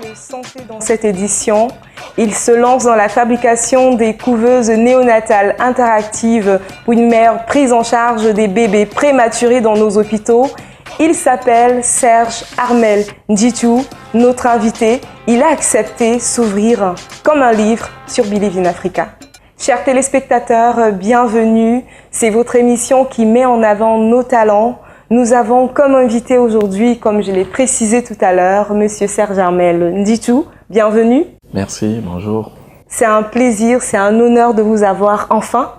parle santé dans cette édition. Il se lance dans la fabrication des couveuses néonatales interactives pour une mère prise en charge des bébés prématurés dans nos hôpitaux. Il s'appelle Serge Armel Ndjitou, notre invité. Il a accepté s'ouvrir comme un livre sur Believe in Africa. Chers téléspectateurs, bienvenue. C'est votre émission qui met en avant nos talents. Nous avons comme invité aujourd'hui, comme je l'ai précisé tout à l'heure, Monsieur Serge Armel Ndjitou. Bienvenue. Merci, bonjour. C'est un plaisir, c'est un honneur de vous avoir enfin.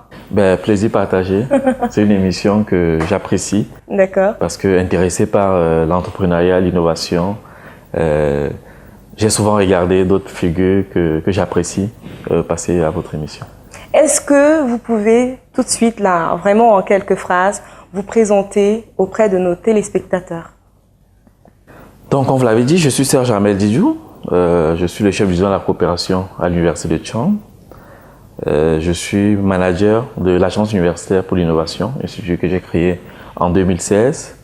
Plaisir partagé. C'est une émission que j'apprécie. D'accord. Parce que intéressé par l'entrepreneuriat, l'innovation, j'ai souvent regardé d'autres figures que j'apprécie passer à votre émission. Est-ce que vous pouvez tout de suite, là, vraiment en quelques phrases, vous présenter auprès de nos téléspectateurs? Donc, comme vous l'avez dit, je suis Serge Armel Ndjitou. Je suis le chef du division de la coopération à l'Université de Tchang. Je suis manager de l'Agence universitaire pour l'innovation, un institut que j'ai créé en 2016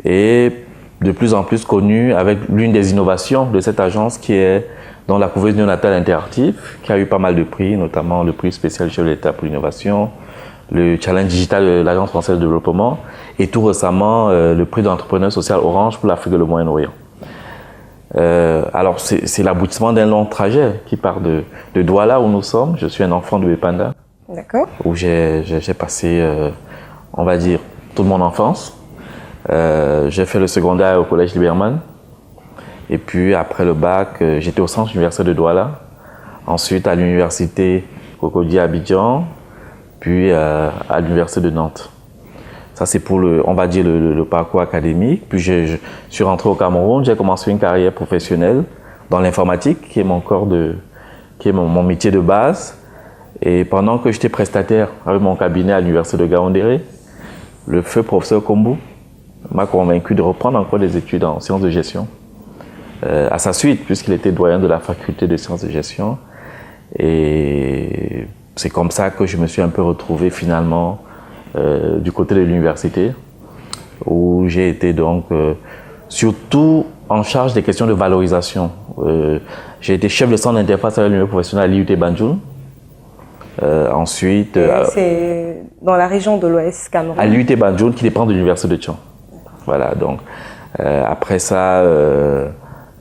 et de plus en plus connu avec l'une des innovations de cette agence qui est dans la couveuse néonatale interactive, qui a eu pas mal de prix, notamment le prix spécial chef de l'État pour l'innovation, le challenge digital de l'Agence française de développement et tout récemment le prix d'entrepreneur social Orange pour l'Afrique et le Moyen-Orient. Alors c'est l'aboutissement d'un long trajet qui part de Douala où nous sommes. Je suis un enfant de Bepanda. D'accord. Où j'ai passé, on va dire, toute mon enfance. J'ai fait le secondaire au collège Liberman. Et puis après le bac, j'étais au centre universitaire de Douala. Ensuite à l'université Cocody à Abidjan. Puis à l'université de Nantes. Ça, c'est pour on va dire le parcours académique. Puis je suis rentré au Cameroun. J'ai commencé une carrière professionnelle dans l'informatique, qui est mon métier de base. Et pendant que j'étais prestataire avec mon cabinet à l'université de Gaoundéré, le feu professeur Kombu m'a convaincu de reprendre encore des études en sciences de gestion. À sa suite, puisqu'il était doyen de la faculté de sciences de gestion. Et c'est comme ça que je me suis un peu retrouvé finalement du côté de l'université, où j'ai été donc surtout en charge des questions de valorisation. J'ai été chef de centre d'interface avec l'université professionnelle à l'IUT Banjul. Ensuite... c'est dans la région de l'Ouest Cameroun. À l'IUT Banjul, qui dépend de l'université de Tchang. Voilà, donc après ça,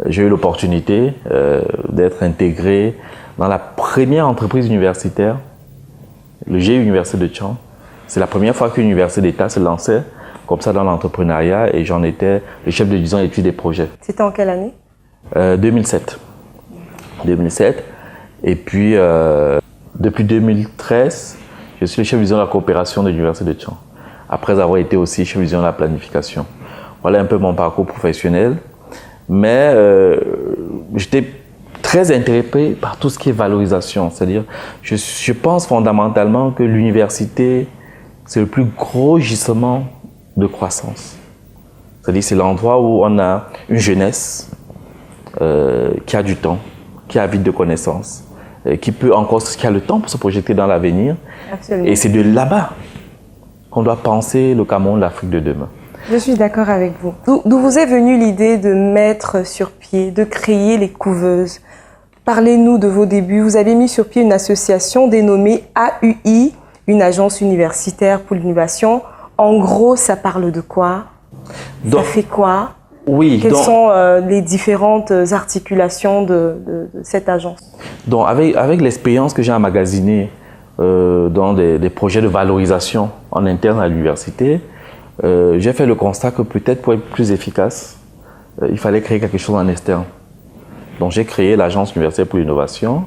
j'ai eu l'opportunité d'être intégré dans la première entreprise universitaire, le GIE Université de Tchang. C'est la première fois qu'une université d'État se lançait comme ça dans l'entrepreneuriat et j'en étais le chef de division études et projets. C'était en quelle année? 2007. 2007. Et puis, depuis 2013, je suis le chef de division de la coopération de l'université de Tchang, après avoir été aussi chef de division de la planification. Voilà un peu mon parcours professionnel. Mais j'étais très intéressé par tout ce qui est valorisation. C'est-à-dire, je pense fondamentalement que l'université, c'est le plus gros gisement de croissance. C'est-à-dire, c'est l'endroit où on a une jeunesse qui a du temps, qui a vide de connaissances, qui a le temps pour se projeter dans l'avenir. Et c'est de là-bas qu'on doit penser le Cameroun, l'Afrique de demain. Je suis d'accord avec vous. D'où vous est venue l'idée de mettre sur pied, de créer les couveuses? Parlez-nous de vos débuts. Vous avez mis sur pied une association dénommée AUI, une agence universitaire pour l'innovation. En gros, ça parle de quoi? Ça fait quoi? Oui. Quelles sont les différentes articulations de cette agence? Donc, avec l'expérience que j'ai emmagasinée dans des projets de valorisation en interne à l'université, j'ai fait le constat que peut-être pour être plus efficace, il fallait créer quelque chose en externe. Donc j'ai créé l'Agence universitaire pour l'innovation.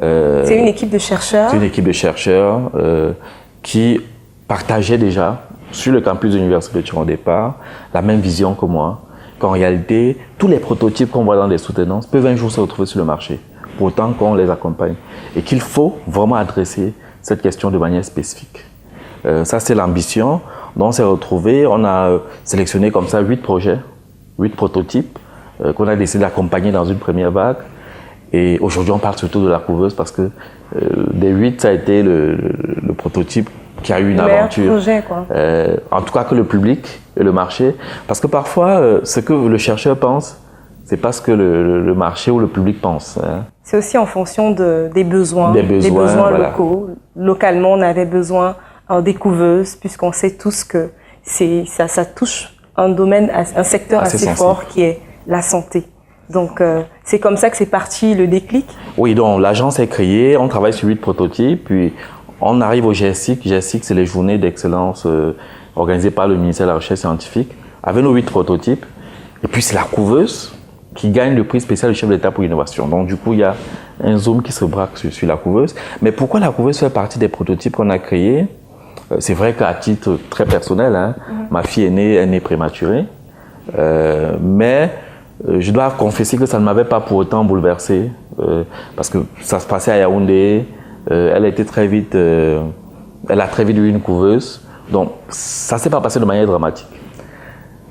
C'est une équipe de chercheurs? C'est une équipe de chercheurs qui partageaient déjà sur le campus de l'université de Tchang au départ la même vision que moi, qu'en réalité, tous les prototypes qu'on voit dans les soutenances peuvent un jour se retrouver sur le marché, pour autant qu'on les accompagne. Et qu'il faut vraiment adresser cette question de manière spécifique. Ça, c'est l'ambition. Donc on s'est retrouvés, on a sélectionné comme ça 8 projets, 8 prototypes qu'on a décidé d'accompagner dans une première vague. Et aujourd'hui, on parle surtout de la couveuse parce que des 8, ça a été le prototype qui a eu une aventure. Projet, quoi. En tout cas que le public et le marché. Parce que parfois, ce que le chercheur pense, c'est pas ce que le marché ou le public pense. Hein. C'est aussi en fonction des besoins, des besoins voilà. locaux. Localement, on avait besoin des couveuses, puisqu'on sait tous que ça touche un domaine, un secteur assez fort qui est la santé. Donc, c'est comme ça que c'est parti le déclic. Oui, donc l'agence est créée, on travaille sur 8 prototypes, puis on arrive au GSIC. GSIC, c'est les journées d'excellence organisées par le ministère de la Recherche scientifique, avec nos 8 prototypes. Et puis, c'est la couveuse qui gagne le prix spécial du chef d'État pour l'innovation. Donc, du coup, il y a un zoom qui se braque sur la couveuse. Mais pourquoi la couveuse fait partie des prototypes qu'on a créés? C'est vrai qu'à titre très personnel, hein, ma fille est née prématurée, mais je dois confesser que ça ne m'avait pas pour autant bouleversé, parce que ça se passait à Yaoundé, elle a très vite eu une couveuse, donc ça ne s'est pas passé de manière dramatique.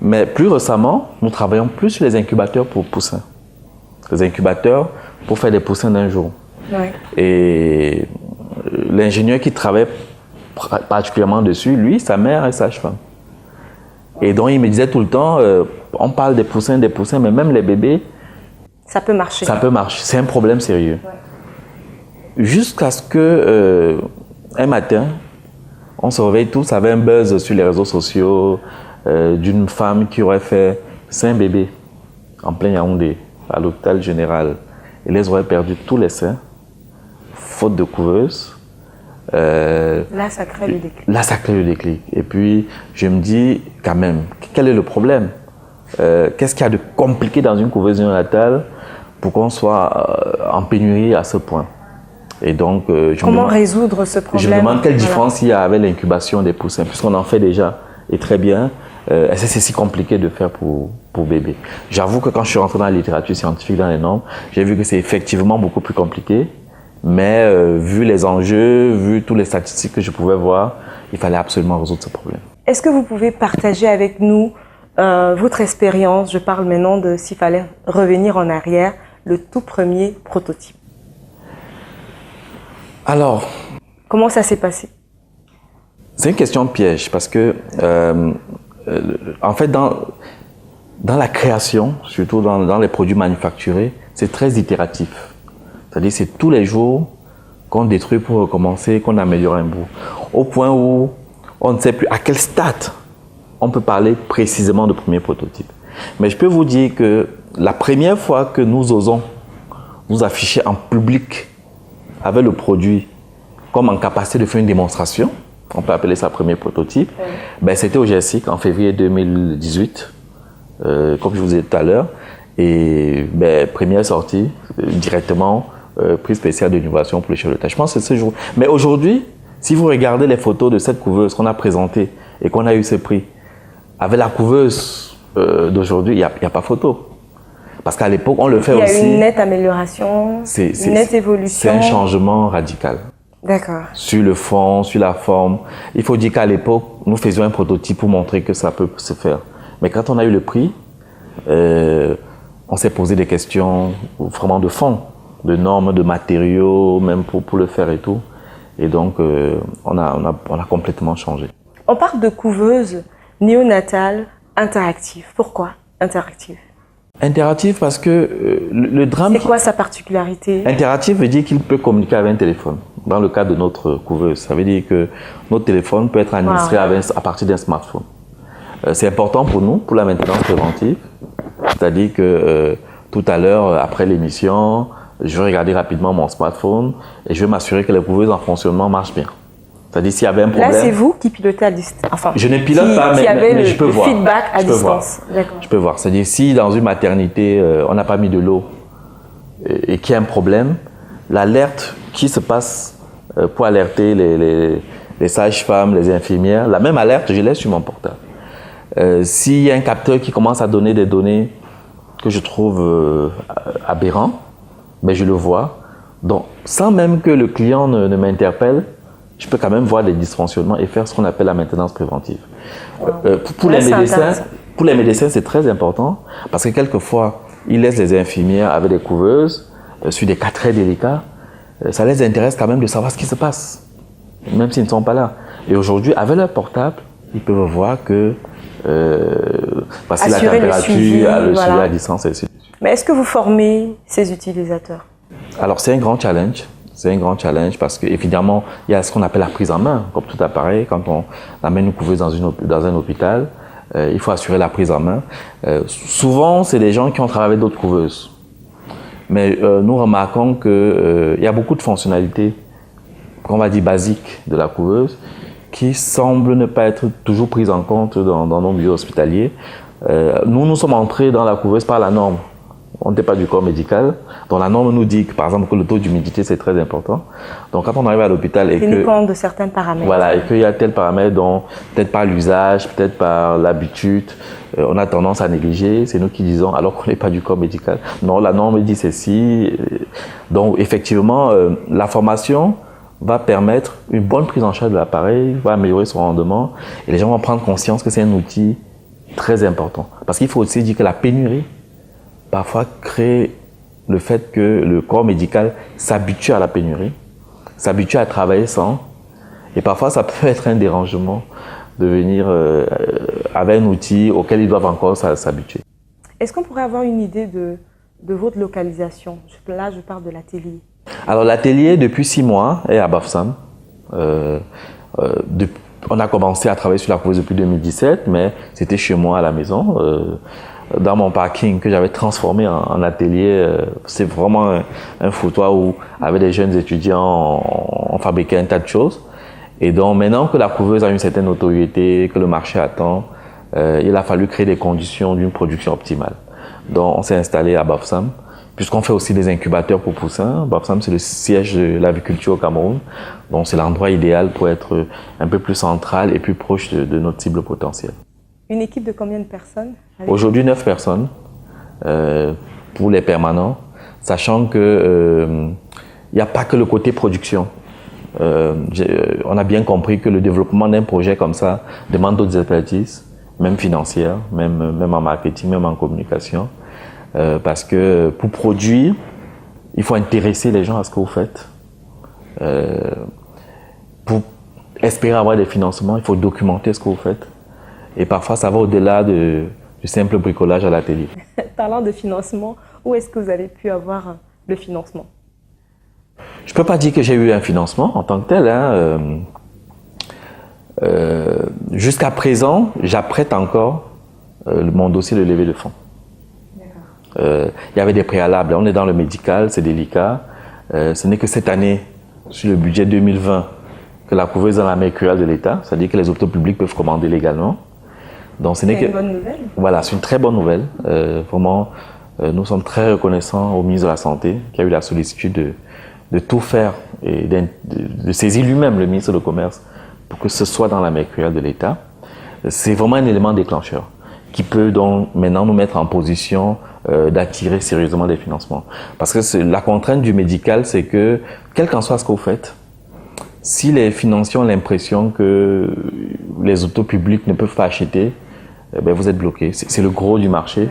Mais plus récemment, nous travaillons plus sur les incubateurs pour poussins. Les incubateurs pour faire des poussins d'un jour. Ouais. Et l'ingénieur qui travaille particulièrement dessus, lui, sa mère est sage-femme. Et donc il me disait tout le temps, on parle des poussins, mais même les bébés, ça peut marcher. Ça peut marcher, c'est un problème sérieux. Ouais. Jusqu'à ce que un matin, on se réveille tous avec un buzz sur les réseaux sociaux d'une femme qui aurait fait 5 bébés en plein Yaoundé, à l'hôpital général. Et les aurait perdu tous les seins, faute de couveuse. Là, ça crée le déclic. Là, ça crée le déclic. Et puis, je me dis, quand même, quel est le problème? Qu'est-ce qu'il y a de compliqué dans une couveuse néonatale pour qu'on soit en pénurie à ce point? Et donc, comment résoudre ce problème? Je me demande quelle différence il y a avec l'incubation des poussins, puisqu'on en fait déjà, et très bien. Est-ce que c'est si compliqué de faire pour bébé? J'avoue que quand je suis rentré dans la littérature scientifique, dans les normes, j'ai vu que c'est effectivement beaucoup plus compliqué. Mais vu les enjeux, vu toutes les statistiques que je pouvais voir, il fallait absolument résoudre ce problème. Est-ce que vous pouvez partager avec nous votre expérience? Je parle maintenant de s'il fallait revenir en arrière, le tout premier prototype. Alors, comment ça s'est passé? C'est une question piège parce que, en fait, dans la création, surtout dans les produits manufacturés, c'est très itératif. C'est-à-dire c'est tous les jours qu'on détruit pour recommencer, qu'on améliore un bout. Au point où on ne sait plus à quel stade on peut parler précisément de premier prototype. Mais je peux vous dire que la première fois que nous osons nous afficher en public avec le produit comme en capacité de faire une démonstration, on peut appeler ça premier prototype, ben c'était au GSIC en février 2018, comme je vous ai dit tout à l'heure. Et ben, première sortie, directement, prix spécial d'innovation pour le chef d'État. Je pense que c'est ce jour. Mais aujourd'hui, si vous regardez les photos de cette couveuse qu'on a présentée et qu'on a eu ce prix, avec la couveuse d'aujourd'hui, il n'y a pas photo. Parce qu'à l'époque, on le fait aussi. Il y a une nette amélioration, une nette évolution. C'est un changement radical. D'accord. Sur le fond, sur la forme. Il faut dire qu'à l'époque, nous faisions un prototype pour montrer que ça peut se faire. Mais quand on a eu le prix, on s'est posé des questions vraiment de fond, de normes, de matériaux, même pour le faire et tout. Et donc, on a complètement changé. On parle de couveuse néonatale interactive. Pourquoi interactive? Interactive parce que le drame... C'est quoi sa particularité? Interactive veut dire qu'il peut communiquer avec un téléphone. Dans le cas de notre couveuse, ça veut dire que notre téléphone peut être administré à partir d'un smartphone. C'est important pour nous, pour la maintenance préventive. C'est-à-dire que tout à l'heure, après l'émission, je vais regarder rapidement mon smartphone et je vais m'assurer que les couveuses en fonctionnement marchent bien. C'est-à-dire s'il y avait un problème... Là, c'est vous qui pilotez à distance. Enfin, je ne pilote pas, mais je peux voir. Feedback à distance. Je peux voir. C'est-à-dire si dans une maternité, on n'a pas mis de l'eau et qu'il y a un problème, l'alerte qui se passe pour alerter les sages-femmes, les infirmières, la même alerte, je l'ai sur mon portable. S'il y a un capteur qui commence à donner des données que je trouve aberrantes, ben je le vois. Donc, sans même que le client ne m'interpelle, je peux quand même voir des dysfonctionnements et faire ce qu'on appelle la maintenance préventive. Pour les médecins, c'est très important parce que quelquefois, ils laissent les infirmières avec des couveuses sur des cas très délicats. Ça les intéresse quand même de savoir ce qui se passe, même s'ils ne sont pas là. Et aujourd'hui, avec leur portable, ils peuvent voir que voici la température, le suivi à distance, et ainsi de suite. Mais est-ce que vous formez ces utilisateurs? Alors c'est un grand challenge. C'est un grand challenge parce qu'évidemment, il y a ce qu'on appelle la prise en main. Comme tout appareil, quand on amène une couveuse dans un hôpital, il faut assurer la prise en main. Souvent, c'est des gens qui ont travaillé avec d'autres couveuses. Mais nous remarquons qu'il y a beaucoup de fonctionnalités, qu'on va dire basiques, de la couveuse qui semblent ne pas être toujours prises en compte dans nos milieux hospitaliers. Nous sommes entrés dans la couveuse par la norme. On n'était pas du corps médical. Donc la norme nous dit que, par exemple, que le taux d'humidité, c'est très important. Donc quand on arrive à l'hôpital et que... compte de certains paramètres. Voilà, et qu'il y a tel paramètre dont, peut-être par l'usage, peut-être par l'habitude, on a tendance à négliger. C'est nous qui disons, alors qu'on n'est pas du corps médical. Non, la norme dit ceci. Donc effectivement, la formation va permettre une bonne prise en charge de l'appareil, va améliorer son rendement. Et les gens vont prendre conscience que c'est un outil très important. Parce qu'il faut aussi dire que la pénurie, parfois crée le fait que le corps médical s'habitue à la pénurie, s'habitue à travailler sans, et parfois ça peut être un dérangement de venir avec un outil auquel ils doivent encore s'habituer. Est-ce qu'on pourrait avoir une idée de votre localisation? Là, je parle de l'atelier. Alors l'atelier, depuis 6 mois, est à Bafoussam. On a commencé à travailler sur la couveuse depuis 2017, mais c'était chez moi à la maison. Dans mon parking que j'avais transformé en atelier. C'est vraiment un foutoir où, avec des jeunes étudiants, on fabriquait un tas de choses. Et donc, maintenant que la couveuse a une certaine notoriété, que le marché attend, il a fallu créer des conditions d'une production optimale. Donc, on s'est installé à Bafoussam, puisqu'on fait aussi des incubateurs pour poussins. Bafoussam, c'est le siège de l'aviculture au Cameroun. Donc, c'est l'endroit idéal pour être un peu plus central et plus proche de notre cible potentielle. Une équipe de combien de personnes? Aujourd'hui, 9 personnes pour les permanents, sachant que il n'y a pas que le côté production. On a bien compris que le développement d'un projet comme ça demande d'autres expertises, même financières, même en marketing, même en communication. Parce que pour produire, il faut intéresser les gens à ce que vous faites. Pour espérer avoir des financements, il faut documenter ce que vous faites. Et parfois, ça va au-delà du simple bricolage à l'atelier. Parlant de financement, où est-ce que vous avez pu avoir le financement? Je ne peux pas dire que j'ai eu un financement en tant que tel. Jusqu'à présent, j'apprête encore mon dossier de levée de fonds. Il y avait des préalables. On est dans le médical, c'est délicat. Ce n'est que cette année, sur le budget 2020, que la couveuse est dans la main cruelle de l'État. C'est-à-dire que les hôpitaux publics peuvent commander légalement. Donc, c'est une bonne nouvelle. Voilà, c'est une très bonne nouvelle. Vraiment, nous sommes très reconnaissants au ministre de la Santé qui a eu la sollicitude de tout faire et de saisir lui-même le ministre du Commerce pour que ce soit dans la main cruelle de l'État. C'est vraiment un élément déclencheur qui peut donc maintenant nous mettre en position d'attirer sérieusement des financements. Parce que la contrainte du médical, c'est que, quel qu'en soit ce que vous faites, si les financiers ont l'impression que les hôpitaux publics ne peuvent pas acheter, ben vous êtes bloqué. C'est le gros du marché.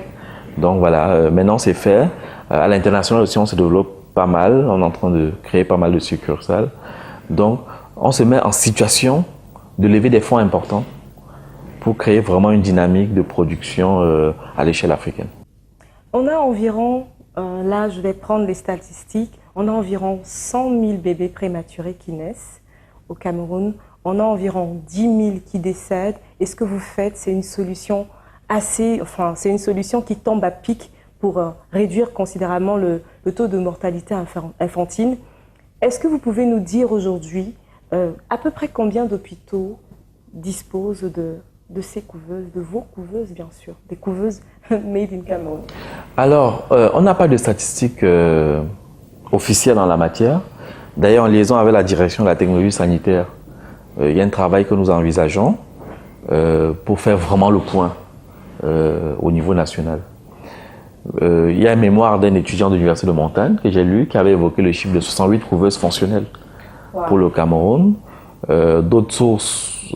Donc voilà, maintenant c'est fait. À l'international aussi, on se développe pas mal. On est en train de créer pas mal de succursales. Donc, on se met en situation de lever des fonds importants pour créer vraiment une dynamique de production à l'échelle africaine. On a environ, là je vais prendre les statistiques, on a environ 100 000 bébés prématurés qui naissent au Cameroun. On a environ 10 000 qui décèdent. Et ce que vous faites, c'est une solution c'est une solution qui tombe à pic pour réduire considérablement le taux de mortalité infantile. Est-ce que vous pouvez nous dire aujourd'hui à peu près combien d'hôpitaux disposent de ces couveuses, de vos couveuses bien sûr, des couveuses made in Cameroun? Alors, on n'a pas de statistiques officielles en la matière. D'ailleurs, en liaison avec la direction de la technologie sanitaire, il y a un travail que nous envisageons pour faire vraiment le point au niveau national. Il y a un mémoire d'un étudiant de l'Université de Montagne que j'ai lu qui avait évoqué le chiffre de 68 couveuses fonctionnelles pour le Cameroun. D'autres sources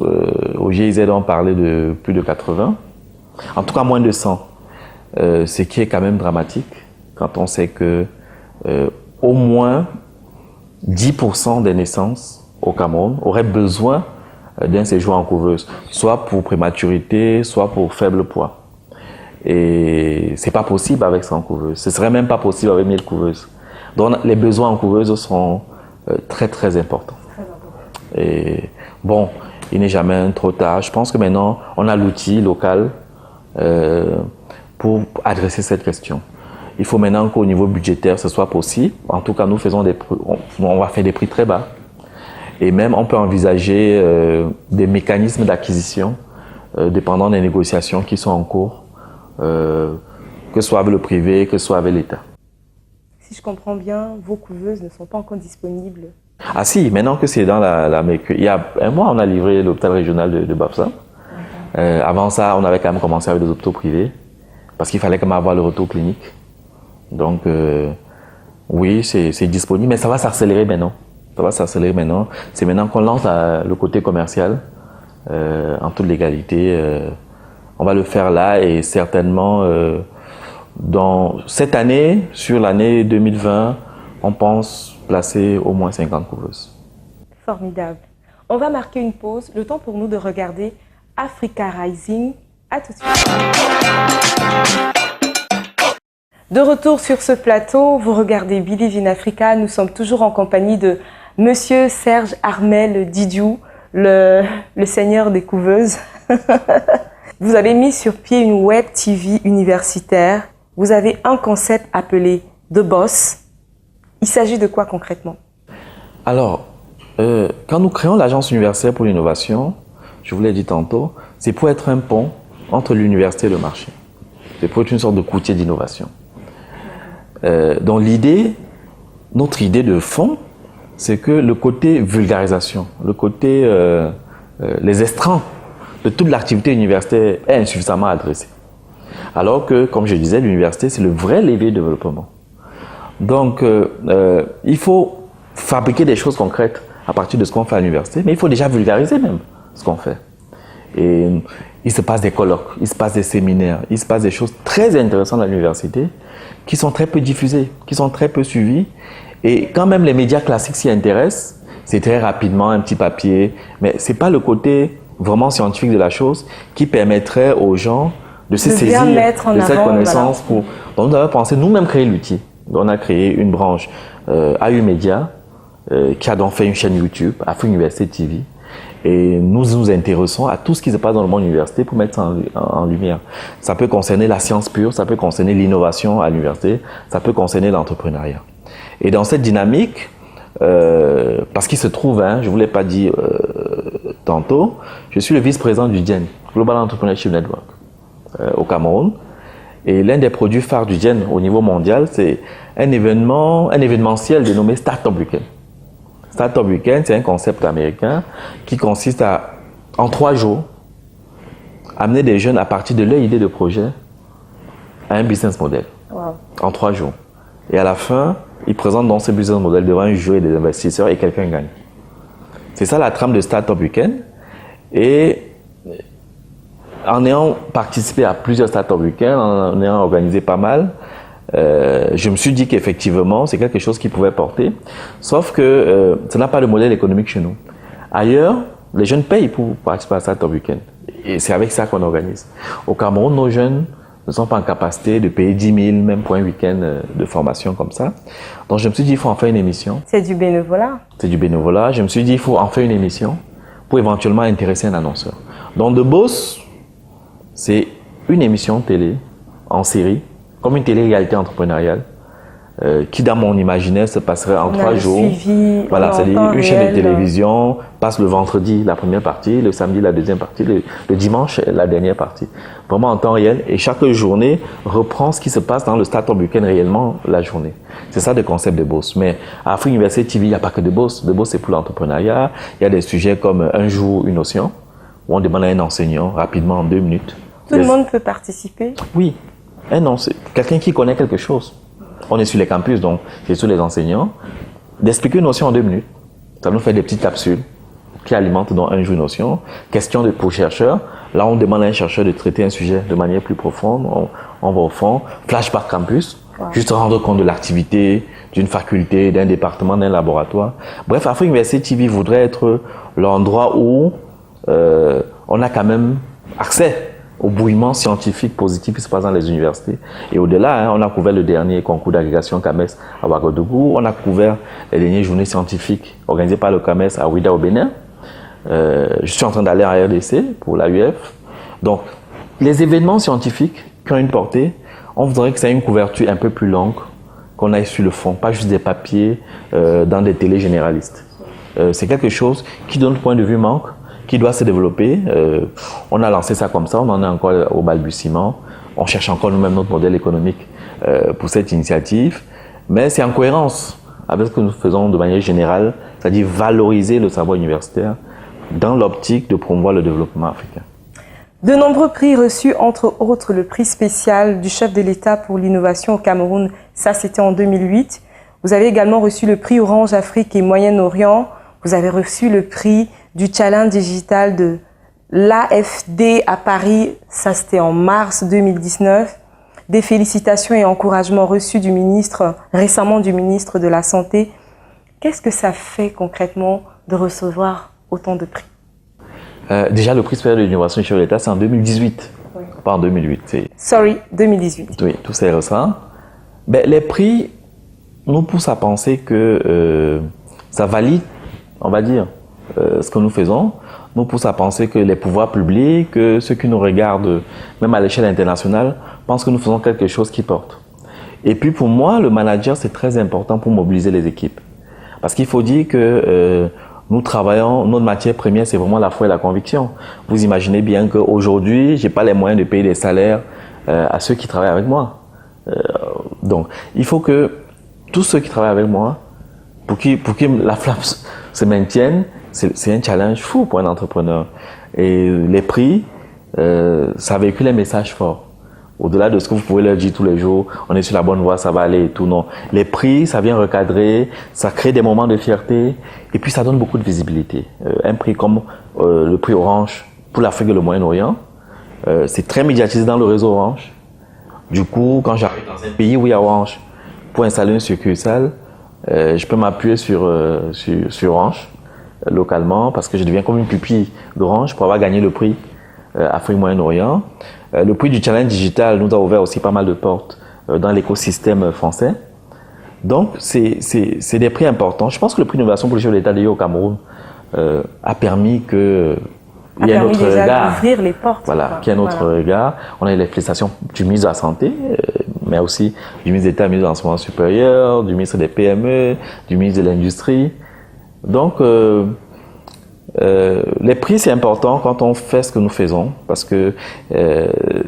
au GIZ ont parlé de plus de 80, en tout cas moins de 100, ce qui est quand même dramatique quand on sait que au moins 10% des naissances au Cameroun auraient besoin d'un séjour en couveuse, soit pour prématurité, soit pour faible poids. Et c'est pas possible avec 100 couveuses. Ce serait même pas possible avec 1000 couveuses. Donc les besoins en couveuses sont très très importants. Et bon, il n'est jamais trop tard. Je pense que maintenant, on a l'outil local pour adresser cette question. Il faut maintenant qu'au niveau budgétaire, ce soit possible. En tout cas, nous faisons on va faire des prix très bas. Et même, on peut envisager des mécanismes d'acquisition dépendant des négociations qui sont en cours, que ce soit avec le privé, que ce soit avec l'État. Si je comprends bien, vos couveuses ne sont pas encore disponibles. Ah si, maintenant que c'est dans il y a un mois, on a livré l'hôpital régional de Bafoussam. Avant ça, on avait quand même commencé avec des hôpitaux privés, parce qu'il fallait quand même avoir le retour clinique. Donc, oui, c'est disponible, mais ça va s'accélérer maintenant. Ça va s'accélérer maintenant. C'est maintenant qu'on lance le côté commercial, en toute légalité. On va le faire là et certainement, dans cette année, sur l'année 2020, on pense placer au moins 50 couveuses. Formidable. On va marquer une pause, le temps pour nous de regarder Africa Rising. À tout de suite. De retour sur ce plateau, vous regardez Believe in Africa. Nous sommes toujours en compagnie de Monsieur Serge Armel Didiou, le seigneur des couveuses. Vous avez mis sur pied une web TV universitaire. Vous avez un concept appelé The Boss. Il s'agit de quoi concrètement? Alors, quand nous créons l'Agence universitaire pour l'innovation, je vous l'ai dit tantôt, c'est pour être un pont entre l'université et le marché. C'est pour être une sorte de courtier d'innovation. Donc notre idée de fond, c'est que le côté vulgarisation, le côté les estrants de toute l'activité universitaire est insuffisamment adressé. Alors que, comme je disais, l'université, c'est le vrai levier de développement. Donc, il faut fabriquer des choses concrètes à partir de ce qu'on fait à l'université, mais il faut déjà vulgariser même ce qu'on fait. Et il se passe des colloques, il se passe des séminaires, il se passe des choses très intéressantes à l'université qui sont très peu diffusées, qui sont très peu suivies. Et quand même les médias classiques s'y intéressent, c'est très rapidement un petit papier, mais ce n'est pas le côté vraiment scientifique de la chose qui permettrait aux gens de se saisir de cette connaissance. Voilà. Donc nous avons pensé nous-mêmes créer l'outil. On a créé une branche AU Média qui a donc fait une chaîne YouTube, Afrique Université TV. Et nous nous intéressons à tout ce qui se passe dans le monde université pour mettre ça en lumière. Ça peut concerner la science pure, ça peut concerner l'innovation à l'université, ça peut concerner l'entrepreneuriat. Et dans cette dynamique, parce qu'il se trouve, je ne vous l'ai pas dit tantôt, je suis le vice-président du GEN, Global Entrepreneurship Network, au Cameroun. Et l'un des produits phares du GEN au niveau mondial, c'est un événementiel dénommé Startup Weekend. Startup Weekend, c'est un concept américain qui consiste à, en 3 jours, amener des jeunes à partir de leur idée de projet à un business model. Wow. En 3 jours. Et à la fin, ils présentent dans ce business model devant un jury des investisseurs et quelqu'un gagne. C'est ça la trame de Startup Weekend. Et en ayant participé à plusieurs Startup Weekend, en ayant organisé pas mal, je me suis dit qu'effectivement, c'est quelque chose qui pouvait porter. Sauf que ça n'a pas de modèle économique chez nous. Ailleurs, les jeunes payent pour participer à Startup Weekend. Et c'est avec ça qu'on organise. Au Cameroun, nos jeunes ne sont pas en capacité de payer 10 000, même pour un week-end de formation comme ça. Donc je me suis dit, il faut en faire une émission. C'est du bénévolat. C'est du bénévolat. Je me suis dit, il faut en faire une émission pour éventuellement intéresser un annonceur. Donc The Boss, c'est une émission télé en série, comme une télé-réalité entrepreneuriale, qui dans mon imaginaire se passerait en 3 jours. Voilà, c'est-à-dire une chaîne de télévision passe le vendredi la première partie, le samedi la deuxième partie, le dimanche la dernière partie. Vraiment en temps réel, et chaque journée reprend ce qui se passe dans le Startup Weekend réellement la journée. C'est ça le concept de Boss. Mais à Afrique Université TV, il n'y a pas que de Boss. De Boss, c'est pour l'entrepreneuriat. Il y a des sujets comme Un jour, une notion, où on demande à un enseignant rapidement en 2 minutes. Tout le monde peut participer? Oui, quelqu'un qui connaît quelque chose. On est sur les campus, donc c'est sur les enseignants. D'expliquer une notion en 2 minutes. Ça nous fait des petites capsules qui alimentent dans Un jour une notion. Question pour chercheurs. Là, on demande à un chercheur de traiter un sujet de manière plus profonde. On va au fond. Flash par campus. Wow. Juste rendre compte de l'activité d'une faculté, d'un département, d'un laboratoire. Bref, Afrique Université TV voudrait être l'endroit où on a quand même accès au bouillement scientifique positif qui se passe dans les universités. Et au-delà, on a couvert le dernier concours d'agrégation CAMES à Ouagadougou, on a couvert les dernières journées scientifiques organisées par le CAMES à Ouida au Bénin. Je suis en train d'aller en RDC pour l'AUF. Donc, les événements scientifiques qui ont une portée, on voudrait que ça ait une couverture un peu plus longue, qu'on aille sur le fond, pas juste des papiers dans des télés généralistes. C'est quelque chose qui, de notre point de vue, manque, qui doit se développer. On a lancé ça comme ça, on en est encore au balbutiement. On cherche encore nous-mêmes notre modèle économique pour cette initiative, mais c'est en cohérence avec ce que nous faisons de manière générale, c'est-à-dire valoriser le savoir universitaire dans l'optique de promouvoir le développement africain. De nombreux prix reçus, entre autres le prix spécial du chef de l'État pour l'innovation au Cameroun, ça c'était en 2008. Vous avez également reçu le prix Orange Afrique et Moyen-Orient. Vous avez reçu le prix du Challenge Digital de l'AFD à Paris, ça c'était en mars 2019. Des félicitations et encouragements reçus récemment du ministre de la Santé. Qu'est-ce que ça fait concrètement de recevoir autant de prix? Déjà, le prix spécial de l'innovation du chef de l'État, c'est en 2018, oui. Pas en 2008. 2018. Oui, tout c'est récent. Ben, les prix nous poussent à penser que ça valide, on va dire, ce que nous faisons. Nous poussent à penser que les pouvoirs publics, que ceux qui nous regardent, même à l'échelle internationale, pensent que nous faisons quelque chose qui porte. Et puis pour moi, le manager, c'est très important pour mobiliser les équipes. Parce qu'il faut dire que nous travaillons, notre matière première, c'est vraiment la foi et la conviction. Vous imaginez bien qu'aujourd'hui, je n'ai pas les moyens de payer des salaires à ceux qui travaillent avec moi. Donc, il faut que tous ceux qui travaillent avec moi, pour que la flamme se maintienne, c'est un challenge fou pour un entrepreneur. Et les prix, ça véhicule un message fort. Au-delà de ce que vous pouvez leur dire tous les jours, on est sur la bonne voie, ça va aller et tout, non. Les prix, ça vient recadrer, ça crée des moments de fierté et puis ça donne beaucoup de visibilité. Un prix comme le prix Orange pour l'Afrique et le Moyen-Orient, c'est très médiatisé dans le réseau Orange. Du coup, quand j'arrive dans un pays où il y a Orange, pour installer une succursale, je peux m'appuyer sur Orange localement parce que je deviens comme une pupille d'Orange pour avoir gagné le prix Afrique-Moyen-Orient. Le prix du Challenge Digital nous a ouvert aussi pas mal de portes dans l'écosystème français. Donc, c'est des prix importants. Je pense que le prix d'innovation pour le chef de l'État au Cameroun a permis que il y a un autre regard. D'ouvrir les portes. Voilà, qu'il y a un autre regard. On a eu les félicitations du ministre de la Santé, mais aussi du ministre d'État, du ministre de l'Enseignement supérieur, du ministre des PME, du ministre de l'Industrie. Donc, les prix, c'est important quand on fait ce que nous faisons parce que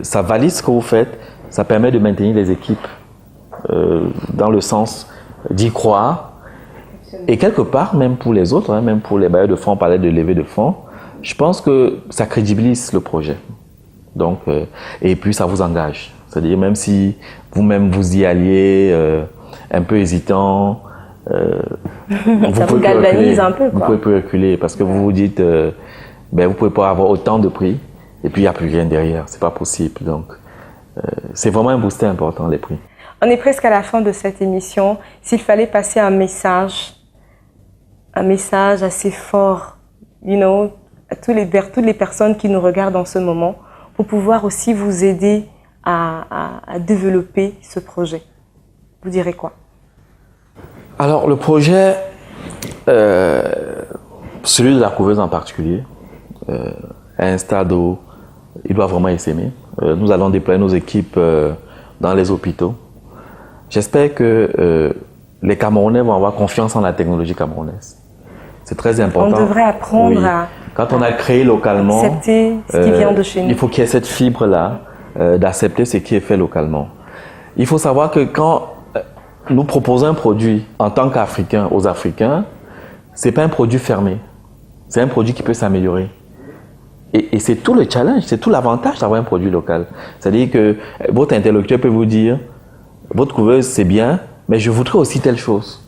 ça valide ce que vous faites, ça permet de maintenir les équipes dans le sens d'y croire. Et quelque part, même pour les autres, même pour les bailleurs de fonds, on parlait de levée de fonds, je pense que ça crédibilise le projet. Donc, et puis ça vous engage. C'est-à-dire même si vous-même vous y alliez un peu hésitant, ça vous galvanise un peu. Vous pouvez plus reculer parce que vous vous dites, vous pouvez pas avoir autant de prix et puis il n'y a plus rien derrière, c'est pas possible. Donc, c'est vraiment un booster important les prix. On est presque à la fin de cette émission. S'il fallait passer un message assez fort, vers toutes les personnes qui nous regardent en ce moment, pour pouvoir aussi vous aider à développer ce projet, vous direz quoi? Alors, le projet, celui de la couveuse en particulier, à un stade où il doit vraiment essaimer. Nous allons déployer nos équipes dans les hôpitaux. J'espère que les Camerounais vont avoir confiance en la technologie camerounaise. C'est très important. On devrait apprendre à... Quand on a créé localement, accepter ce qui vient de chez nous. Il faut qu'il y ait cette fibre-là d'accepter ce qui est fait localement. Il faut savoir que quand nous proposons un produit en tant qu'Africains aux Africains, ce n'est pas un produit fermé. C'est un produit qui peut s'améliorer. Et c'est tout le challenge, c'est tout l'avantage d'avoir un produit local. C'est-à-dire que votre interlocuteur peut vous dire, votre couveuse c'est bien, mais je voudrais aussi telle chose.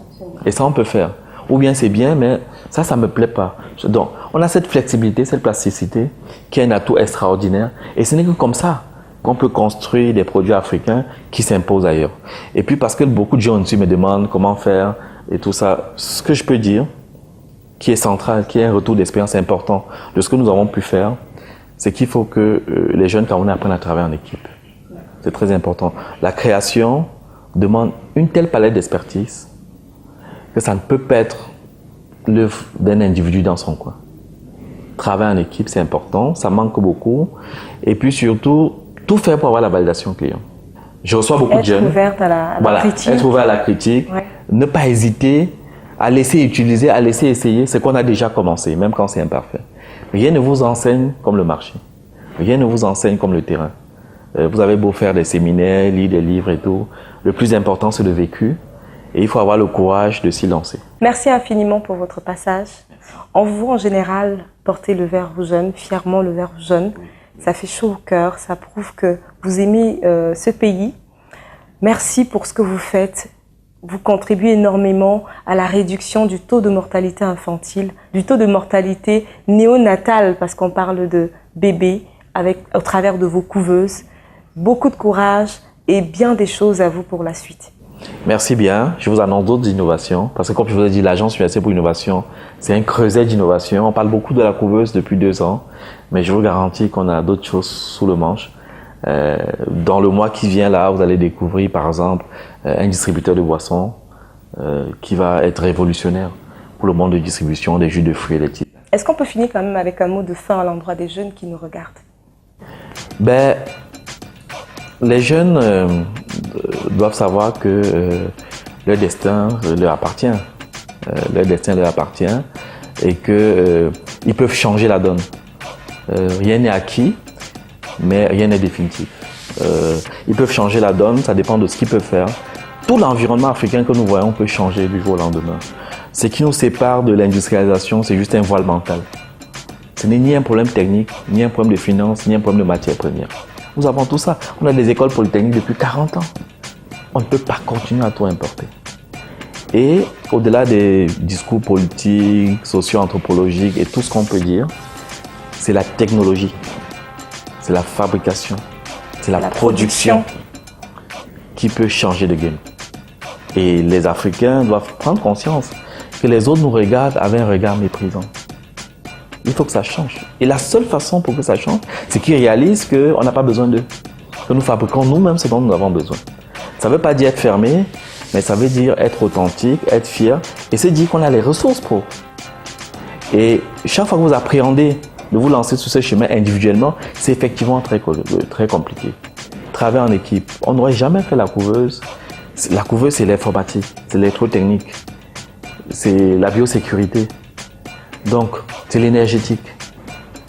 Et ça on peut faire. Ou bien c'est bien, mais ça ne me plaît pas. Donc on a cette flexibilité, cette plasticité qui est un atout extraordinaire. Et ce n'est que comme ça qu'on peut construire des produits africains qui s'imposent ailleurs. Et puis parce que beaucoup de gens aussi me demandent comment faire et tout ça, ce que je peux dire, qui est central, qui est un retour d'expérience important de ce que nous avons pu faire, c'est qu'il faut que les jeunes Camerounais apprennent à travailler en équipe. C'est très important. La création demande une telle palette d'expertise que ça ne peut pas être l'œuvre d'un individu dans son coin. Travailler en équipe, c'est important, ça manque beaucoup. Et puis surtout, tout faire pour avoir la validation client. Je reçois beaucoup de jeunes. Être ouverte à la critique. Être ouvert à la critique. Ouais. Ne pas hésiter à laisser utiliser, à laisser essayer ce qu'on a déjà commencé, même quand c'est imparfait. Rien ne vous enseigne comme le marché. Rien ne vous enseigne comme le terrain. Vous avez beau faire des séminaires, lire des livres et tout. Le plus important, c'est le vécu. Et il faut avoir le courage de s'y lancer. Merci infiniment pour votre passage. En vous, en général, porter le verre rouge jaune, fièrement le verre rouge jaune, ça fait chaud au cœur, ça prouve que vous aimez ce pays. Merci pour ce que vous faites. Vous contribuez énormément à la réduction du taux de mortalité infantile, du taux de mortalité néonatale, parce qu'on parle de bébés au travers de vos couveuses. Beaucoup de courage et bien des choses à vous pour la suite. Merci bien. Je vous annonce d'autres innovations. Parce que comme je vous ai dit, l'Agence Universelle pour l'innovation, c'est un creuset d'innovation. On parle beaucoup de la couveuse depuis 2 ans. Mais je vous garantis qu'on a d'autres choses sous le manche. Dans le mois qui vient, là, vous allez découvrir, par exemple, un distributeur de boissons qui va être révolutionnaire pour le monde de distribution des jus de fruits et laitiers. Est-ce qu'on peut finir quand même avec un mot de fin à l'endroit des jeunes qui nous regardent? Les jeunes doivent savoir que leur destin leur appartient. Leur destin leur appartient et qu'ils peuvent changer la donne. Rien n'est acquis, mais rien n'est définitif. Ils peuvent changer la donne, ça dépend de ce qu'ils peuvent faire. Tout l'environnement africain que nous voyons peut changer du jour au lendemain. Ce qui nous sépare de l'industrialisation, c'est juste un voile mental. Ce n'est ni un problème technique, ni un problème de finance, ni un problème de matières premières. Nous avons tout ça. On a des écoles polytechniques depuis 40 ans. On ne peut pas continuer à tout importer. Et au-delà des discours politiques, socio-anthropologiques et tout ce qu'on peut dire, c'est la technologie, c'est la fabrication, c'est la production qui peut changer de game. Et les Africains doivent prendre conscience que les autres nous regardent avec un regard méprisant. Il faut que ça change. Et la seule façon pour que ça change, c'est qu'ils réalisent qu'on n'a pas besoin d'eux. Que nous fabriquons nous-mêmes ce dont nous avons besoin. Ça ne veut pas dire être fermé, mais ça veut dire être authentique, être fier et se dire qu'on a les ressources pour. Et chaque fois que vous appréhendez de vous lancer sur ce chemin individuellement, c'est effectivement très compliqué. Travailler en équipe. On n'aurait jamais fait la couveuse. La couveuse, c'est l'informatique, c'est l'électrotechnique, c'est la biosécurité. Donc, c'est l'énergétique.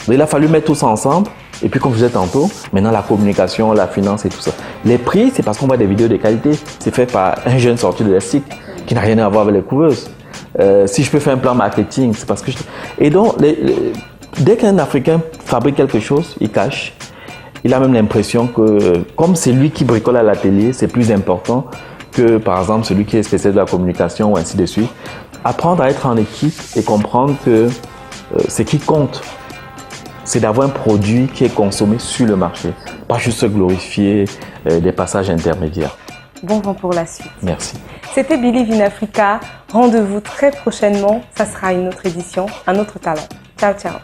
Il a fallu mettre tout ça ensemble. Et puis, comme je disais tantôt, maintenant la communication, la finance et tout ça. Les prix, c'est parce qu'on voit des vidéos de qualité. C'est fait par un jeune sorti de l'ESTIC qui n'a rien à voir avec les couveuses. Si je peux faire un plan marketing, c'est parce que Et donc, dès qu'un Africain fabrique quelque chose, il cache. Il a même l'impression que, comme c'est lui qui bricole à l'atelier, c'est plus important que, par exemple, celui qui est spécialiste de la communication ou ainsi de suite. Apprendre à être en équipe et comprendre que ce qui compte, c'est d'avoir un produit qui est consommé sur le marché, pas juste glorifier des passages intermédiaires. Bon vent pour la suite. Merci. C'était Believe in Africa. Rendez-vous très prochainement. Ça sera une autre édition, un autre talent. Ciao, ciao.